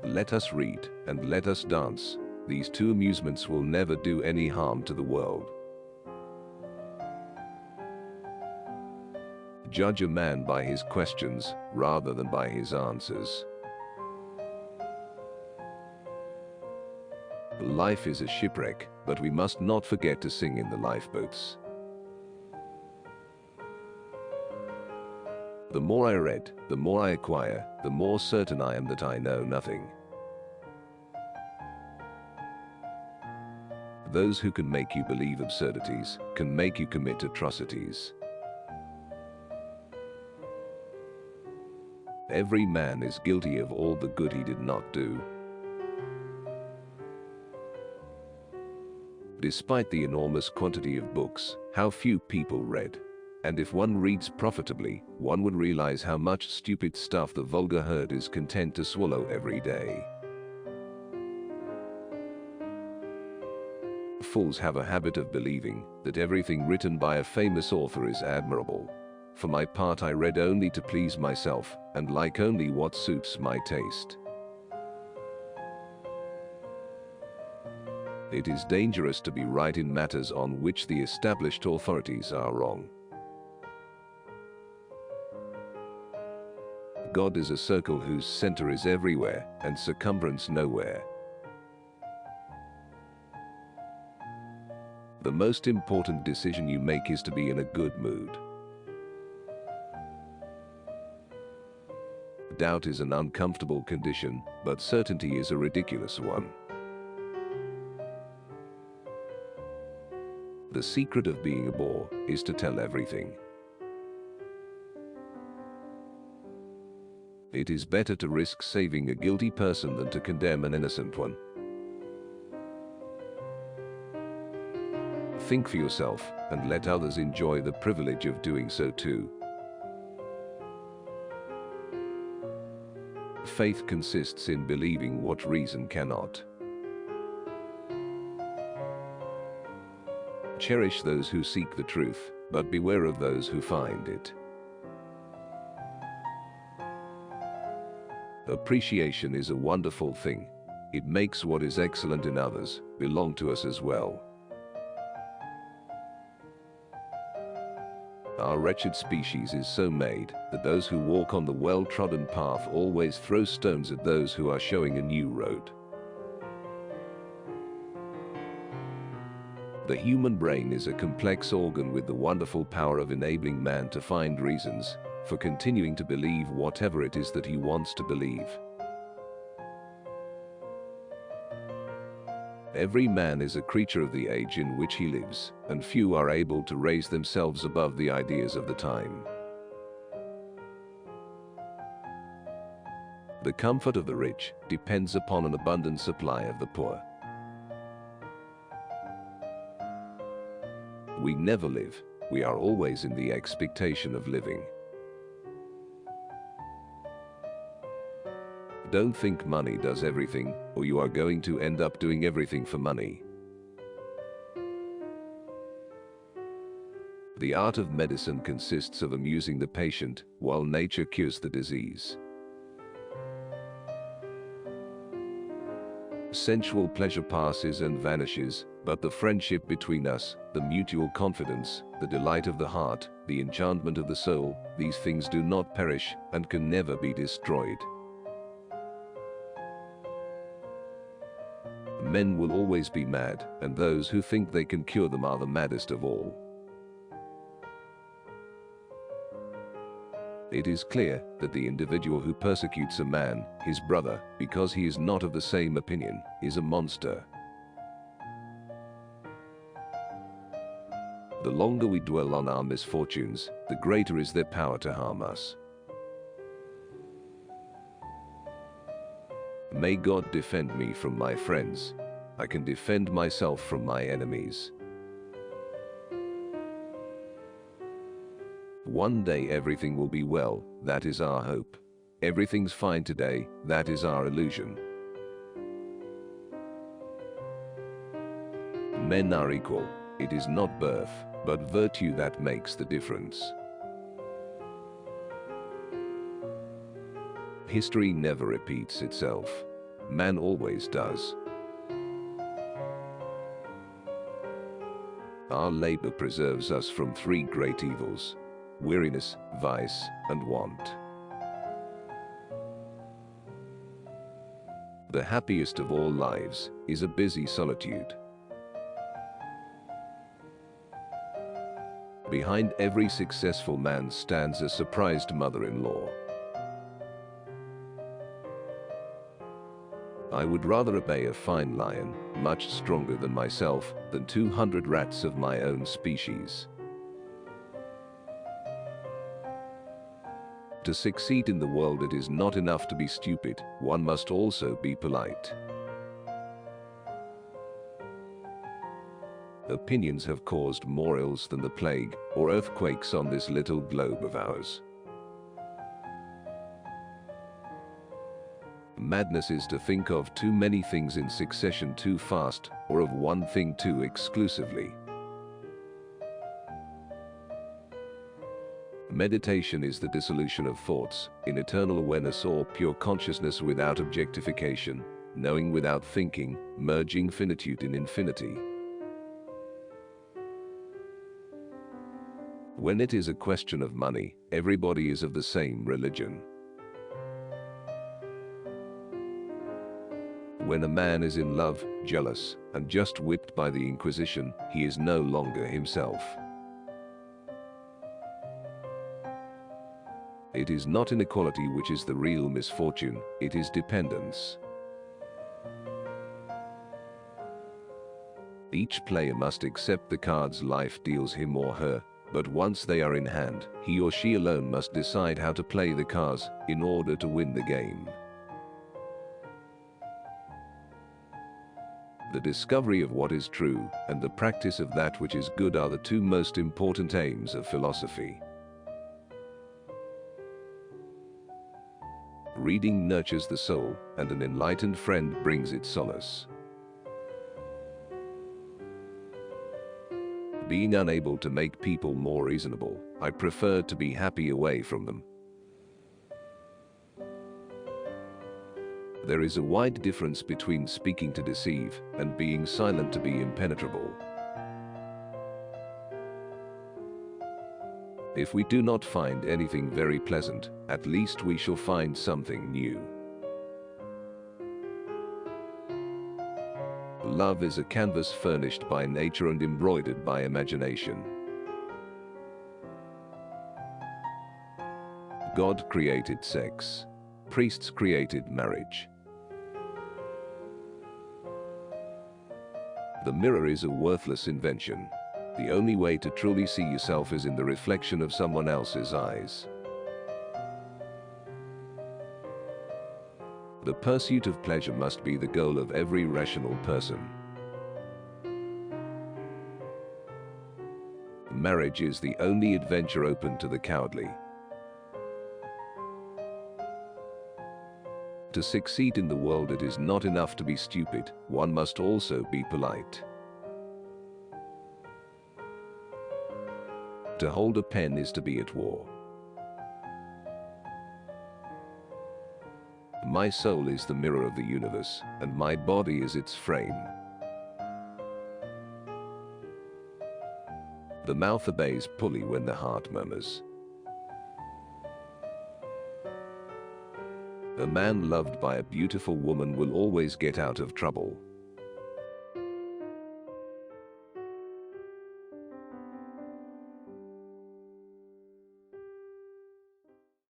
Let us read, and let us dance. These two amusements will never do any harm to the world. Judge a man by his questions, rather than by his answers. Life is a shipwreck, but we must not forget to sing in the lifeboats. The more I read, the more I acquire, the more certain I am that I know nothing. Those who can make you believe absurdities, can make you commit atrocities. Every man is guilty of all the good he did not do. Despite the enormous quantity of books, how few people read. And if one reads profitably, one would realize how much stupid stuff the vulgar herd is content to swallow every day. Fools have a habit of believing that everything written by a famous author is admirable. For my part, I read only to please myself, and like only what suits my taste. It is dangerous to be right in matters on which the established authorities are wrong. God is a circle whose center is everywhere and circumference nowhere. The most important decision you make is to be in a good mood. Doubt is an uncomfortable condition, but certainty is a ridiculous one. The secret of being a bore is to tell everything. It is better to risk saving a guilty person than to condemn an innocent one. Think for yourself, and let others enjoy the privilege of doing so too. Faith consists in believing what reason cannot. Cherish those who seek the truth, but beware of those who find it. Appreciation is a wonderful thing. It makes what is excellent in others belong to us as well. Our wretched species is so made that those who walk on the well-trodden path always throw stones at those who are showing a new road. The human brain is a complex organ with the wonderful power of enabling man to find reasons for continuing to believe whatever it is that he wants to believe. Every man is a creature of the age in which he lives, and few are able to raise themselves above the ideas of the time. The comfort of the rich depends upon an abundant supply of the poor. We never live, we are always in the expectation of living. Don't think money does everything, or you are going to end up doing everything for money. The art of medicine consists of amusing the patient, while nature cures the disease. Sensual pleasure passes and vanishes, but the friendship between us, the mutual confidence, the delight of the heart, the enchantment of the soul, these things do not perish and can never be destroyed. Men will always be mad, and those who think they can cure them are the maddest of all. It is clear that the individual who persecutes a man, his brother, because he is not of the same opinion, is a monster. The longer we dwell on our misfortunes, the greater is their power to harm us. May God defend me from my friends. I can defend myself from my enemies. One day everything will be well, that is our hope. Everything's fine today, that is our illusion. Men are equal. It is not birth, but virtue that makes the difference. History never repeats itself. Man always does. Our labor preserves us from three great evils: weariness, vice, and want. The happiest of all lives is a busy solitude. Behind every successful man stands a surprised mother-in-law. I would rather obey a fine lion, much stronger than myself, than 200 rats of my own species. To succeed in the world, it is not enough to be stupid, one must also be polite. Opinions have caused more ills than the plague or earthquakes on this little globe of ours. Madness is to think of too many things in succession too fast, or of one thing too exclusively. Meditation is the dissolution of thoughts, in eternal awareness or pure consciousness without objectification, knowing without thinking, merging finitude in infinity. When it is a question of money, everybody is of the same religion. When a man is in love, jealous, and just whipped by the Inquisition, he is no longer himself. It is not inequality which is the real misfortune, it is dependence. Each player must accept the cards life deals him or her, but once they are in hand, he or she alone must decide how to play the cards in order to win the game. The discovery of what is true and the practice of that which is good are the two most important aims of philosophy. Reading nurtures the soul, and an enlightened friend brings it solace. Being unable to make people more reasonable, I prefer to be happy away from them. There is a wide difference between speaking to deceive and being silent to be impenetrable. If we do not find anything very pleasant, at least we shall find something new. Love is a canvas furnished by nature and embroidered by imagination. God created sex. Priests created marriage. The mirror is a worthless invention. The only way to truly see yourself is in the reflection of someone else's eyes. The pursuit of pleasure must be the goal of every rational person. Marriage is the only adventure open to the cowardly. To succeed in the world, it is not enough to be stupid, one must also be polite. To hold a pen is to be at war. My soul is the mirror of the universe, and my body is its frame. The mouth obeys fully when the heart murmurs. A man loved by a beautiful woman will always get out of trouble.